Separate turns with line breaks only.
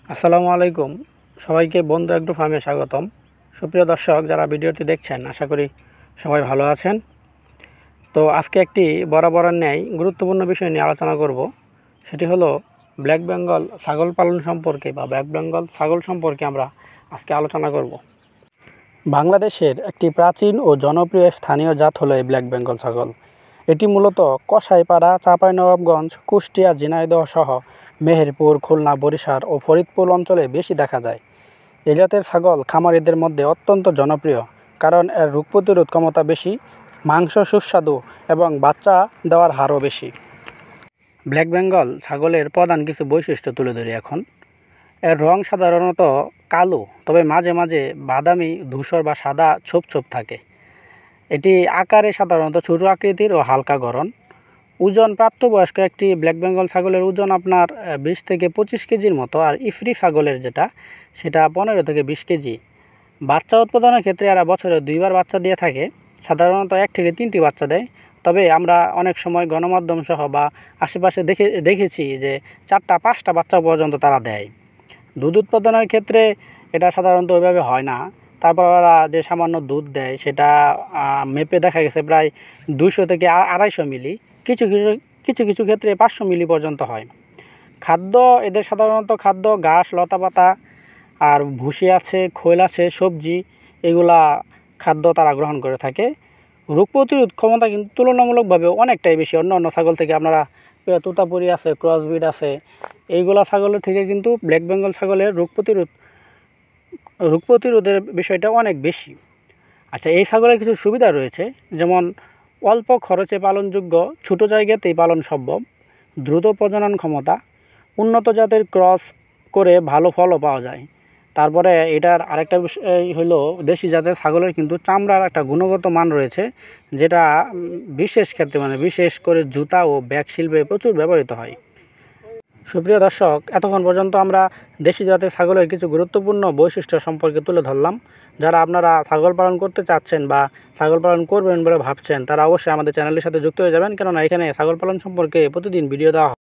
আসসালামু আলাইকুম। সবাইকে বন্ধু এগ্রো ফার্মে স্বাগতম। সুপ্রিয় দর্শক, যারা ভিডিওটি দেখছেন, আশা করি সবাই ভালো আছেন। তো আজকে একটি বরাবরের ন্যায় গুরুত্বপূর্ণ বিষয় নিয়ে আলোচনা করব। সেটি হলো ব্ল্যাক বেঙ্গল ছাগল পালন সম্পর্কে বা ব্ল্যাক বেঙ্গল ছাগল সম্পর্কে আমরা আজকে আলোচনা করব। বাংলাদেশের একটি প্রাচীন ও জনপ্রিয় স্থানীয় জাত হলো এই ব্ল্যাক বেঙ্গল ছাগল। এটি মূলত কসাইপাড়া, চাঁপাইনবাবগঞ্জ, কুষ্টিয়া, ঝিনাইদহ সহ মেহেরপুর, খুলনা, বরিশাল ও ফরিদপুর অঞ্চলে বেশি দেখা যায়। এ জাতের ছাগল খামারিদের মধ্যে অত্যন্ত জনপ্রিয়, কারণ এর রোগ প্রতিরোধ ক্ষমতা বেশি, মাংস সুস্বাদু এবং বাচ্চা দেওয়ার হারও বেশি। ব্ল্যাক বেঙ্গল ছাগলের প্রধান কিছু বৈশিষ্ট্য তুলে ধরি এখন। এর রং সাধারণত কালো, তবে মাঝে মাঝে বাদামি, ধূসর বা সাদা ছোপ ছোপ থাকে। এটি আকারে সাধারণত ছোট আকৃতির ও হালকা গড়ন। ওজন, প্রাপ্তবয়স্ক একটি ব্ল্যাক বেঙ্গল ছাগলের ওজন আপনার 20 থেকে 25 কেজির মতো, আর ইফরি ছাগলের সেটা 15 থেকে 20 কেজি। বাচ্চা উৎপাদনের ক্ষেত্রে এরা বছরে 2বার বাচ্চা দিয়ে থাকে, সাধারণত 1 থেকে 3টি বাচ্চা দেয়। তবে আমরা অনেক সময় গণমাধ্যম সহ বা আশেপাশে দেখেছি যে 4টা 5টা বাচ্চা পর্যন্ত তারা দেয়। দুধ উৎপাদনের ক্ষেত্রে এটা সাধারণত ওইভাবে হয় না। তারপর ওরা যে সামান্য দুধ দেয় সেটা মেপে দেখা গেছে প্রায় 200 থেকে 250 মিলি, কিছু কিছু কিছু কিছু ক্ষেত্রে 500 মিলি পর্যন্ত হয়। খাদ্য, এদের সাধারণত খাদ্য ঘাস, লতাপাতা, আর ভুসি আছে, খৈল আছে, সবজি, এগুলা খাদ্য তারা গ্রহণ করে থাকে। রোগ প্রতিরোধ ক্ষমতা কিন্তু তুলনামূলকভাবে অনেকটাই বেশি অন্য অন্য ছাগল থেকে। আপনারা তোতাপুরি আছে, ক্রসবিড আছে, এইগুলা ছাগলের থেকে কিন্তু ব্ল্যাক বেঙ্গল ছাগলের রোগ প্রতিরোধের বিষয়টা অনেক বেশি। আচ্ছা, এই ছাগলের কিছু সুবিধা রয়েছে, যেমন অল্প খরচে পালনযোগ্য, ছোট জায়গাতেই পালন সম্ভব, দ্রুত প্রজনন ক্ষমতা, উন্নত জাতের ক্রস করে ভালো ফলও পাওয়া যায়। তারপরে এটার আরেকটা বিষয় হলো, দেশি জাতের ছাগলের কিন্তু চামড়ার একটা গুণগত মান রয়েছে, যেটা বিশেষ ক্ষেত্রে বিশেষ করে জুতা ও ব্যাগ শিল্পে প্রচুর ব্যবহৃত হয়। সুপ্রিয় দর্শক, এতক্ষণ পর্যন্ত আমরা দেশি জাতের ছাগলের কিছু গুরুত্বপূর্ণ বৈশিষ্ট্য সম্পর্কে তুলে ধরলাম। যারা আপনারা ছাগল পালন করতে চাচ্ছেন বা ছাগল পালন করবেন বলে ভাবছেন, তারা অবশ্যই আমাদের চ্যানেলের সাথে যুক্ত হয়ে যাবেন, কেননা এখানে ছাগল পালন সম্পর্কে প্রতিদিন ভিডিও দেওয়া হয়।